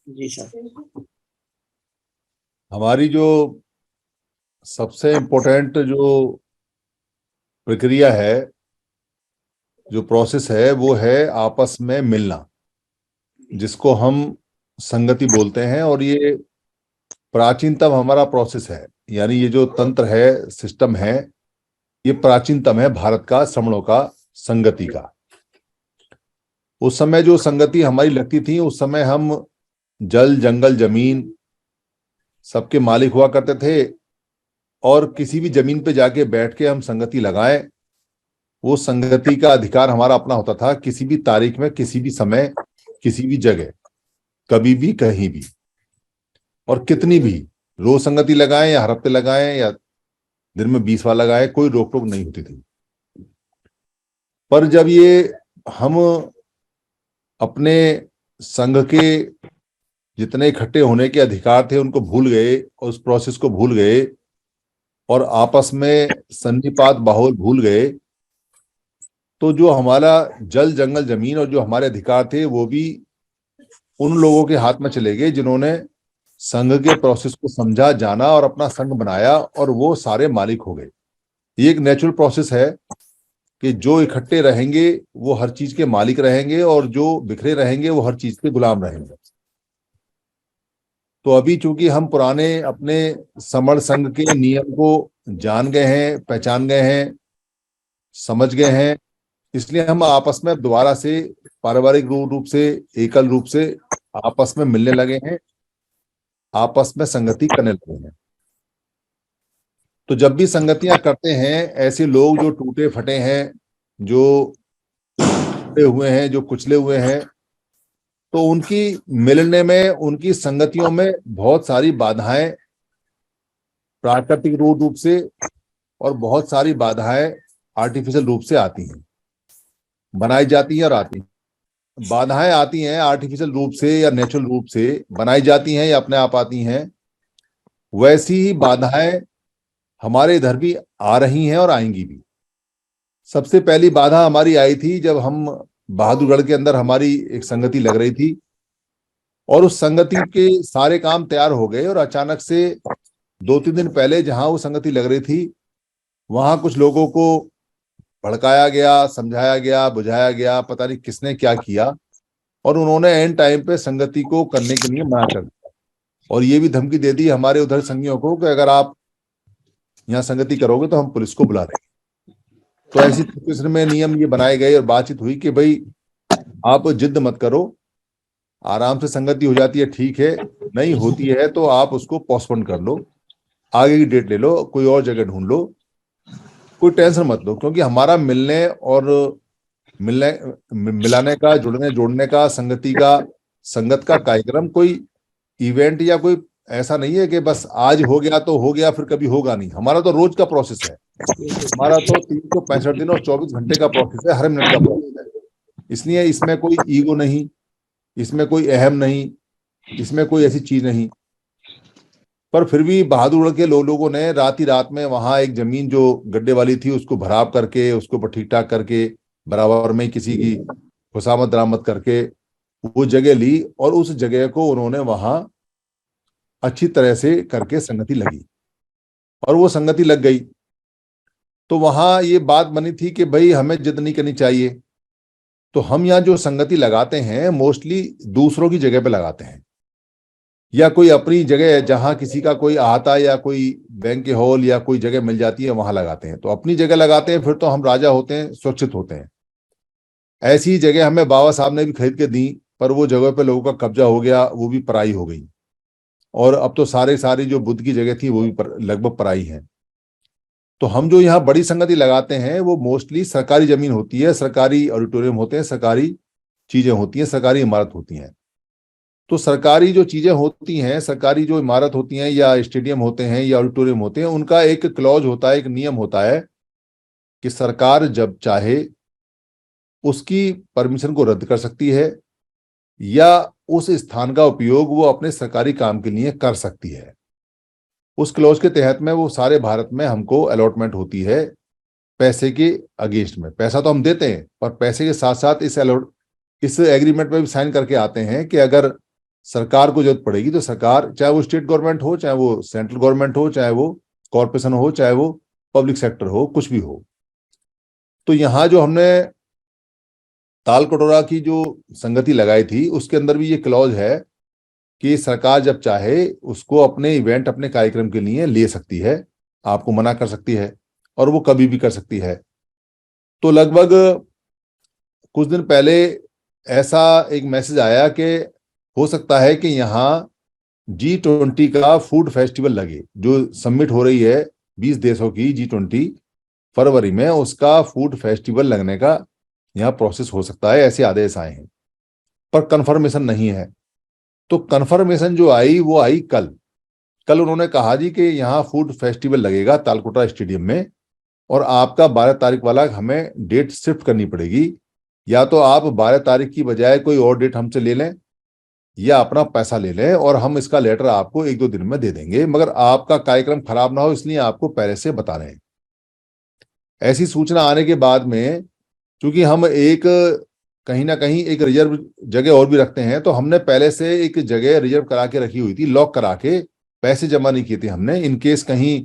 जी sir. हमारी जो सबसे इम्पोर्टेंट जो प्रक्रिया है, जो प्रोसेस है, वो है आपस में मिलना, जिसको हम संगति बोलते हैं। और ये प्राचीनतम हमारा प्रोसेस है, यानी ये जो तंत्र है, सिस्टम है, ये प्राचीनतम है भारत का, श्रमणों का, संगति का। उस समय जो संगति हमारी लगती थी, उस समय हम जल जंगल जमीन सबके मालिक हुआ करते थे, और किसी भी जमीन पे जाके बैठ के हम संगति लगाएं, वो संगति का अधिकार हमारा अपना होता था, किसी भी तारीख में, किसी भी समय, किसी भी जगह, कभी भी, कहीं भी, और कितनी भी। रोज संगति लगाएं या हर हफ्ते लगाएं या दिन में 20 बार लगाएं, कोई रोक टोक नहीं होती थी। पर जब ये हम अपने संघ के जितने इकट्ठे होने के अधिकार थे उनको भूल गए, और उस प्रोसेस को भूल गए, और आपस में सन्निपात माहौल भूल गए, तो जो हमारा जल जंगल जमीन और जो हमारे अधिकार थे वो भी उन लोगों के हाथ में चले गए जिन्होंने संघ के प्रोसेस को समझा, जाना और अपना संघ बनाया, और वो सारे मालिक हो गए। ये एक नेचुरल प्रोसेस है कि जो इकट्ठे रहेंगे वो हर चीज के मालिक रहेंगे, और जो बिखरे रहेंगे वो हर चीज के गुलाम रहेंगे। तो अभी चूंकि हम पुराने अपने समर संघ के नियम को जान गए हैं, पहचान गए हैं, समझ गए हैं, इसलिए हम आपस में दोबारा से पारिवारिक रूप से, एकल रूप से आपस में मिलने लगे हैं, आपस में संगति करने लगे हैं। तो जब भी संगतियां करते हैं ऐसे लोग जो टूटे फटे हैं, जो टूटे हुए हैं, जो कुचले हुए हैं, तो उनकी मिलने में, उनकी संगतियों में बहुत सारी बाधाएं प्राकृतिक रूप से और बहुत सारी बाधाएं आर्टिफिशियल रूप से आती हैं, बनाई जाती हैं और आती हैं। बाधाएं आती हैं आर्टिफिशियल रूप से या नेचुरल रूप से, बनाई जाती हैं या अपने आप आती हैं। वैसी ही बाधाएं हमारे इधर भी आ रही हैं और आएंगी भी। सबसे पहली बाधा हमारी आई थी जब हम बहादुरगढ़ के अंदर हमारी एक संगति लग रही थी, और उस संगति के सारे काम तैयार हो गए, और अचानक से 2-3 दिन पहले जहां वो संगति लग रही थी, वहां कुछ लोगों को भड़काया गया, समझाया गया, बुझाया गया, पता नहीं किसने क्या किया, और उन्होंने एंड टाइम पे संगति को करने के लिए मना कर दिया, और ये भी धमकी दे दी हमारे उधर संगियों को कि अगर आप यहाँ संगति करोगे तो हम पुलिस को बुला देंगे। तो ऐसी सिचुएशन में नियम ये बनाए गए और बातचीत हुई कि भाई आप जिद मत करो, आराम से संगति हो जाती है, ठीक है, नहीं होती है तो आप उसको पोस्टपोन कर लो, आगे की डेट ले लो, कोई और जगह ढूंढ लो, कोई टेंशन मत लो, क्योंकि हमारा मिलने और मिलाने का, जुड़ने जोड़ने का, संगति का, संगत का कार्यक्रम कोई इवेंट या कोई ऐसा नहीं है कि बस आज हो गया तो हो गया, फिर कभी होगा नहीं। हमारा तो रोज का प्रोसेस है, हमारा तो 365 दिन और 24 घंटे का प्रोसेस है, हर मिनट का प्रोसेस है। इसलिए इसमें कोई ईगो नहीं, इसमें कोई अहम नहीं, इसमें कोई ऐसी चीज नहीं। पर फिर भी बहादुर के लोगों ने रात ही रात में वहां एक जमीन जो गड्ढे वाली थी उसको भराव करके, उसको ऊपर ठीक ठाक करके, बराबर में किसी की खुशामद दरामद करके वो जगह ली, और उस जगह को उन्होंने वहां अच्छी तरह से करके संगति लगी, और वो संगति लग गई। तो वहां ये बात बनी थी कि भाई हमें जिद नहीं करनी चाहिए। तो हम यहाँ जो संगति लगाते हैं मोस्टली दूसरों की जगह पे लगाते हैं, या कोई अपनी जगह जहां किसी का कोई आता, या कोई बैंक के हॉल या कोई जगह मिल जाती है वहां लगाते हैं। तो अपनी जगह लगाते हैं, फिर तो हम राजा होते हैं, सुरक्षित होते हैं। ऐसी जगह हमें बाबा साहब ने भी खरीद के दी, पर वो जगह पे लोगों का कब्जा हो गया, वो भी पराई हो गई, और अब तो सारी जो बुद्ध की जगह थी वो भी लगभग पराई है। तो हम जो यहाँ बड़ी संगति लगाते हैं वो मोस्टली सरकारी जमीन होती है, सरकारी ऑडिटोरियम होते हैं, सरकारी चीजें होती हैं, सरकारी इमारत होती हैं। तो सरकारी जो चीजें होती हैं, सरकारी जो इमारत होती हैं, या स्टेडियम होते हैं, या ऑडिटोरियम होते हैं, उनका एक क्लॉज होता है, एक नियम होता है कि सरकार जब चाहे उसकी परमिशन को रद्द कर सकती है, या उस स्थान का उपयोग वो अपने सरकारी काम के लिए कर सकती है। उस क्लॉज के तहत में वो सारे भारत में हमको अलॉटमेंट होती है, पैसे के अगेंस्ट में। पैसा तो हम देते हैं, पर पैसे के साथ साथ इस एग्रीमेंट में भी साइन करके आते हैं कि अगर सरकार को जरूरत पड़ेगी तो सरकार, चाहे वो स्टेट गवर्नमेंट हो, चाहे वो सेंट्रल गवर्नमेंट हो, चाहे वो कॉर्पोरेशन हो, चाहे वो पब्लिक सेक्टर हो, कुछ भी हो, तो यहाँ जो हमने ताल कटोरा की जो संगति लगाई थी उसके अंदर भी ये क्लॉज है कि सरकार जब चाहे उसको अपने इवेंट, अपने कार्यक्रम के लिए ले सकती है, आपको मना कर सकती है, और वो कभी भी कर सकती है। तो लगभग कुछ दिन पहले ऐसा एक मैसेज आया कि हो सकता है कि यहाँ G20 का फूड फेस्टिवल लगे, जो समिट हो रही है 20 देशों की G20 फरवरी में, उसका फूड फेस्टिवल लगने का यहाँ प्रोसेस हो सकता है, ऐसे आदेश आए हैं, पर कंफर्मेशन नहीं है। तो कंफर्मेशन जो आई वो आई कल उन्होंने कहा जी कि यहाँ फूड फेस्टिवल लगेगा तालकोटरा स्टेडियम में, और आपका 12 तारीख वाला हमें डेट शिफ्ट करनी पड़ेगी, या तो आप 12 तारीख की बजाय कोई और डेट हमसे ले लें या अपना पैसा ले लें, और हम इसका लेटर आपको 1-2 दिन में दे देंगे, मगर आपका कार्यक्रम खराब ना हो इसलिए आपको पहले से बता रहे हैं। ऐसी सूचना आने के बाद में, चूंकि हम एक कहीं ना कहीं एक रिजर्व जगह और भी रखते हैं, तो हमने पहले से एक जगह रिजर्व करा के रखी हुई थी, लॉक करा के, पैसे जमा नहीं किए थे हमने, इन केस कहीं,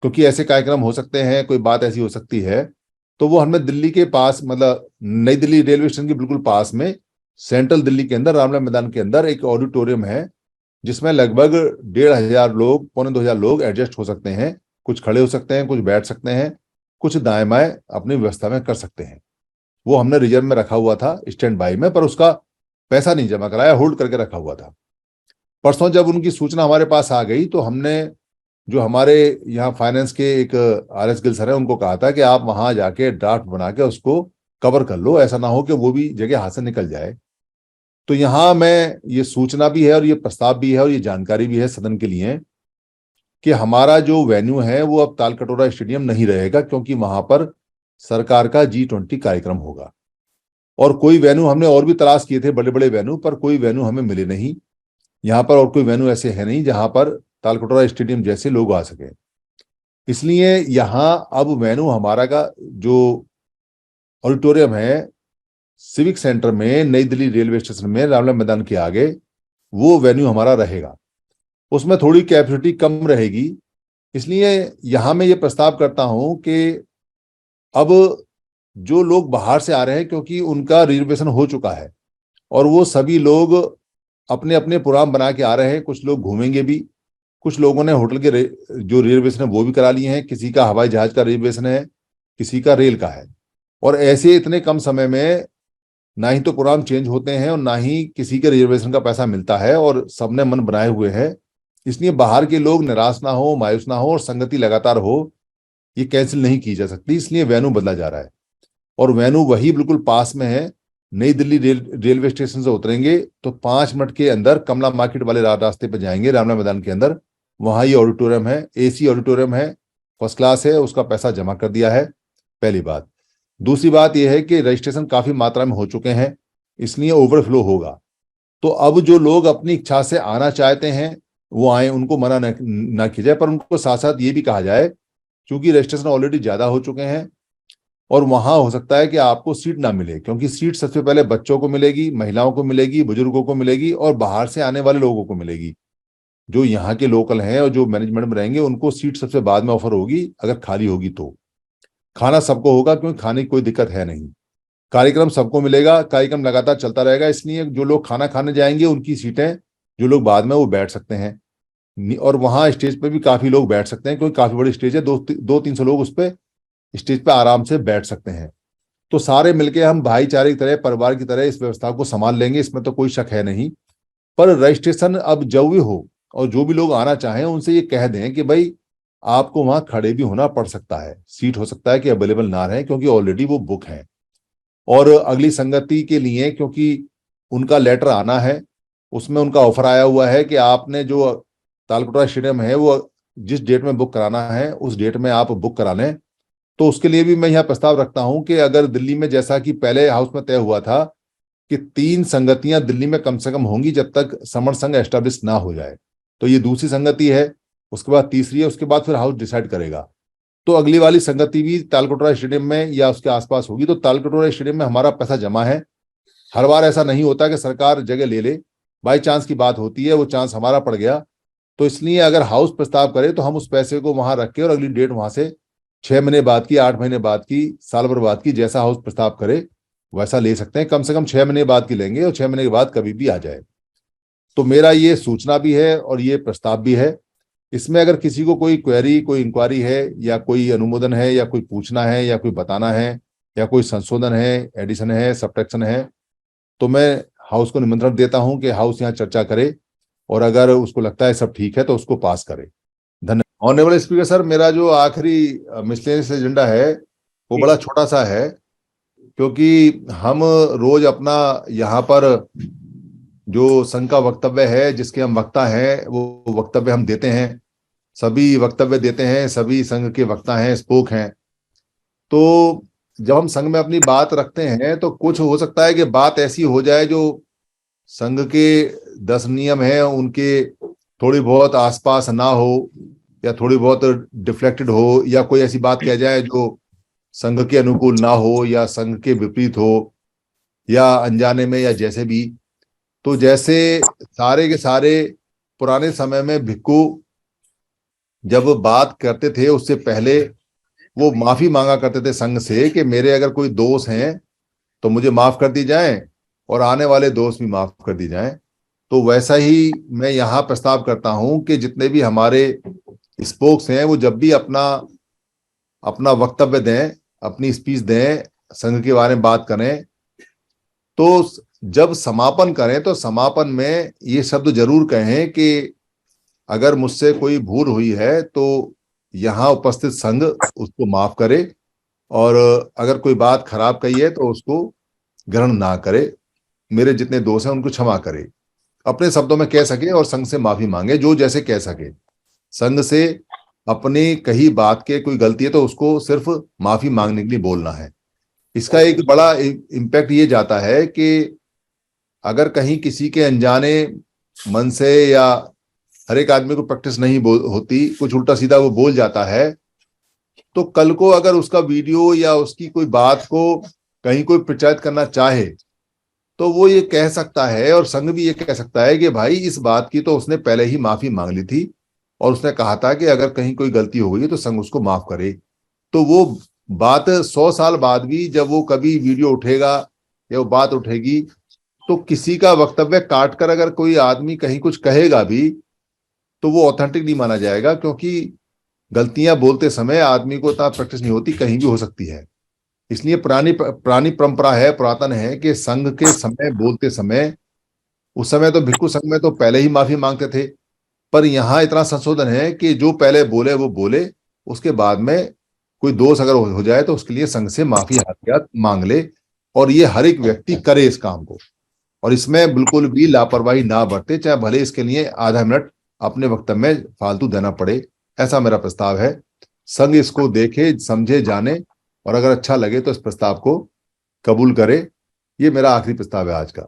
क्योंकि ऐसे कार्यक्रम हो सकते हैं, कोई बात ऐसी हो सकती है, तो वो हमने दिल्ली के पास, मतलब नई दिल्ली रेलवे स्टेशन के बिल्कुल पास में, सेंट्रल दिल्ली के अंदर रामलीला मैदान के अंदर एक ऑडिटोरियम है, जिसमें लगभग 1,500 लोग, 2,500 लोग एडजस्ट हो सकते हैं, कुछ खड़े हो सकते हैं, कुछ बैठ सकते हैं, कुछ दाएं बाएं अपनी व्यवस्था में कर सकते हैं। वो हमने रिजर्व में रखा हुआ था, स्टैंड बाई में, पर उसका पैसा नहीं जमा कराया, होल्ड करके रखा हुआ था। परसों जब उनकी सूचना हमारे पास आ गई तो हमने जो हमारे यहाँ फाइनेंस के एक RS गिल सर है, उनको कहा था कि आप वहां जाके ड्राफ्ट बना के उसको कवर कर लो, ऐसा ना हो कि वो भी जगह हाथ से निकल जाए। तो यहाँ मैं, ये सूचना भी है और ये प्रस्ताव भी है और ये जानकारी भी है सदन के लिए कि हमारा जो वेन्यू है वो अब तालकटोरा स्टेडियम नहीं रहेगा, क्योंकि वहां पर सरकार का G20 कार्यक्रम होगा। और कोई वेन्यू हमने और भी तलाश किए थे, बड़े बड़े वेन्यू, पर कोई वेन्यू हमें मिले नहीं। यहाँ पर और कोई वेन्यू ऐसे है नहीं जहां पर तालकटोरा स्टेडियम जैसे लोग आ सके, इसलिए यहाँ अब वेन्यू हमारा का जो ऑडिटोरियम है सिविक सेंटर में, नई दिल्ली रेलवे स्टेशन में, रामलीला मैदान के आगे, वो वेन्यू हमारा रहेगा। उसमें थोड़ी कैपेसिटी कम रहेगी, इसलिए यहां मैं ये प्रस्ताव करता हूं कि अब जो लोग बाहर से आ रहे हैं, क्योंकि उनका रिजर्वेशन हो चुका है और वो सभी लोग अपने अपने प्रोग्राम बना के आ रहे हैं, कुछ लोग घूमेंगे भी, कुछ लोगों ने होटल के जो रिजर्वेशन है वो भी करा लिए हैं, किसी का हवाई जहाज का रिजर्वेशन है, किसी का रेल का है, और ऐसे इतने कम समय में ना ही तो प्रोग्राम चेंज होते हैं और ना ही किसी के रिजर्वेशन का पैसा मिलता है, और सबने मन बनाए हुए हैं, इसलिए बाहर के लोग निराश ना हो, मायूस ना हो, और संगति लगातार हो, ये कैंसिल नहीं की जा सकती, इसलिए वेन्यू बदला जा रहा है। और वेन्यू वही बिल्कुल पास में है, नई दिल्ली रेलवे स्टेशन से उतरेंगे तो 5 मिनट के अंदर कमला मार्केट वाले रास्ते पर जाएंगे, रामलीला मैदान के अंदर, वहां ये ऑडिटोरियम है, AC ऑडिटोरियम है, फर्स्ट क्लास है, उसका पैसा जमा कर दिया है, पहली बात। दूसरी बात यह है कि रजिस्ट्रेशन काफी मात्रा में हो चुके हैं, इसलिए ओवरफ्लो होगा। तो अब जो लोग अपनी इच्छा से आना चाहते हैं वो आए, उनको मना ना किया जाए, पर उनको साथ साथ ये भी कहा जाए, क्योंकि रजिस्ट्रेशन ऑलरेडी ज्यादा हो चुके हैं और वहां हो सकता है कि आपको सीट ना मिले, क्योंकि सीट सबसे पहले बच्चों को मिलेगी, महिलाओं को मिलेगी, बुजुर्गों को मिलेगी और बाहर से आने वाले लोगों को मिलेगी। जो यहाँ के लोकल हैं और जो मैनेजमेंट में रहेंगे उनको सीट सबसे बाद में ऑफर होगी, अगर खाली होगी तो। खाना सबको होगा, क्योंकि खाने की कोई दिक्कत है नहीं, कार्यक्रम सबको मिलेगा, कार्यक्रम लगातार चलता रहेगा, इसलिए जो लोग खाना खाने जाएंगे उनकी सीटें, जो लोग बाद में वो बैठ सकते हैं, और वहां स्टेज पे भी काफी लोग बैठ सकते हैं, क्योंकि काफी बड़ी स्टेज है, 200-300 लोग उस पर स्टेज पे आराम से बैठ सकते हैं। तो सारे मिलके हम भाईचारे की तरह, परिवार की तरह इस व्यवस्था को संभाल लेंगे, इसमें तो कोई शक है नहीं। पर रजिस्ट्रेशन अब जब भी हो और जो भी लोग आना चाहें उनसे ये कह दें कि भाई आपको वहां खड़े भी होना पड़ सकता है, सीट हो सकता है कि अवेलेबल ना रहे, क्योंकि ऑलरेडी वो बुक है। और अगली संगति के लिए, क्योंकि उनका लेटर आना है, उसमें उनका ऑफर आया हुआ है कि आपने जो तालकटोरा स्टेडियम है वो जिस डेट में बुक कराना है उस डेट में आप बुक करा लें। तो उसके लिए भी मैं यहाँ प्रस्ताव रखता हूं कि अगर दिल्ली में, जैसा कि पहले हाउस में तय हुआ था कि 3 संगतियां दिल्ली में कम से कम होंगी जब तक समर संघ एस्टेब्लिश ना हो जाए, तो ये दूसरी संगति है, उसके बाद तीसरी है, उसके बाद फिर हाउस डिसाइड करेगा। तो अगली वाली संगति भी तालकटोरा स्टेडियम में या उसके आसपास होगी। तो तालकटोरा स्टेडियम में हमारा पैसा जमा है, हर बार ऐसा नहीं होता कि सरकार जगह ले ले, बाई चांस की बात होती है, वो चांस हमारा पड़ गया, तो इसलिए अगर हाउस प्रस्ताव करे तो हम उस पैसे को वहां रख के और अगली डेट वहां से 6 महीने बाद की, 8 महीने बाद की, साल भर बाद की, जैसा हाउस प्रस्ताव करे वैसा ले सकते हैं। कम से कम 6 महीने बाद की लेंगे और 6 महीने के बाद कभी भी आ जाए। तो मेरा ये सूचना भी है और ये प्रस्ताव भी है। इसमें अगर किसी को कोई क्वेरी, कोई इंक्वायरी है या कोई अनुमोदन है या कोई पूछना है या कोई बताना है या कोई संशोधन है, एडिशन है, सब्ट्रैक्शन है, तो मैं हाउस को निमंत्रण देता हूं कि हाउस यहाँ चर्चा करे और अगर उसको लगता है सब ठीक है तो उसको पास करे। धन्यवाद। ऑनरेबल स्पीकर सर, मेरा जो आखिरी मिसलेनियस एजेंडा है वो बड़ा छोटा सा है, क्योंकि हम रोज अपना यहाँ पर जो संघ का वक्तव्य है, जिसके हम वक्ता हैं, वो वक्तव्य हम देते हैं, सभी वक्तव्य देते हैं, सभी संघ के वक्ता हैं, स्पोक हैं। तो जब हम संघ में अपनी बात रखते हैं तो कुछ हो सकता है कि बात ऐसी हो जाए जो संघ के 10 नियम हैं उनके थोड़ी बहुत आसपास ना हो, या थोड़ी बहुत डिफ्लेक्टेड हो, या कोई ऐसी बात कह जाए जो संघ के अनुकूल ना हो या संघ के विपरीत हो, या अनजाने में या जैसे भी। तो जैसे सारे के सारे पुराने समय में भिक्खु जब बात करते थे उससे पहले वो माफी मांगा करते थे संघ से कि मेरे अगर कोई दोष हैं तो मुझे माफ कर दी जाए और आने वाले दोष भी माफ कर दी जाए। तो वैसा ही मैं यहाँ प्रस्ताव करता हूं कि जितने भी हमारे स्पोक्स हैं वो जब भी अपना अपना वक्तव्य दें, अपनी स्पीच दें, संघ के बारे में बात करें, तो जब समापन करें तो समापन में ये शब्द जरूर कहें कि अगर मुझसे कोई भूल हुई है तो यहाँ उपस्थित संघ उसको माफ करे, और अगर कोई बात खराब कही है तो उसको ग्रहण ना करे, मेरे जितने दोस्त हैं उनको क्षमा करे, अपने शब्दों में कह सके और संघ से माफी मांगे, जो जैसे कह सके। संघ से अपनी कही बात के कोई गलती है तो उसको सिर्फ माफी मांगने के लिए बोलना है। इसका एक बड़ा इम्पैक्ट ये जाता है कि अगर कहीं किसी के अनजाने मन से, या हर एक आदमी को प्रैक्टिस नहीं होती, कुछ उल्टा सीधा वो बोल जाता है, तो कल को अगर उसका वीडियो या उसकी कोई बात को कहीं कोई प्रचारित करना चाहे तो वो ये कह सकता है और संघ भी ये कह सकता है कि भाई इस बात की तो उसने पहले ही माफी मांग ली थी और उसने कहा था कि अगर कहीं कोई गलती हो गई तो संघ उसको माफ करे। तो वो बात 100 साल बाद भी जब वो कभी वीडियो उठेगा या वो बात उठेगी तो किसी का वक्तव्य काट कर अगर कोई आदमी कहीं कुछ कहेगा भी तो वो ऑथेंटिक नहीं माना जाएगा, क्योंकि गलतियां बोलते समय आदमी को इतना प्रैक्टिस नहीं होती, कहीं भी हो सकती है। इसलिए पुरानी पुरानी परंपरा है, पुरातन है कि संघ के समय बोलते समय, उस समय तो भिक्खु संघ में तो पहले ही माफी मांगते थे, पर यहाँ इतना संशोधन है कि जो पहले बोले वो बोले, उसके बाद में कोई दोष अगर हो जाए तो उसके लिए संघ से माफी हाथ मांग ले, और ये हर एक व्यक्ति करे इस काम को, और इसमें बिल्कुल भी लापरवाही ना बरते, चाहे भले इसके लिए आधा मिनट अपने वक्तव्य में फालतू देना पड़े। ऐसा मेरा प्रस्ताव है। संघ इसको देखे, समझे, जाने, और अगर अच्छा लगे तो इस प्रस्ताव को कबूल करे। ये मेरा आखिरी प्रस्ताव है आज का।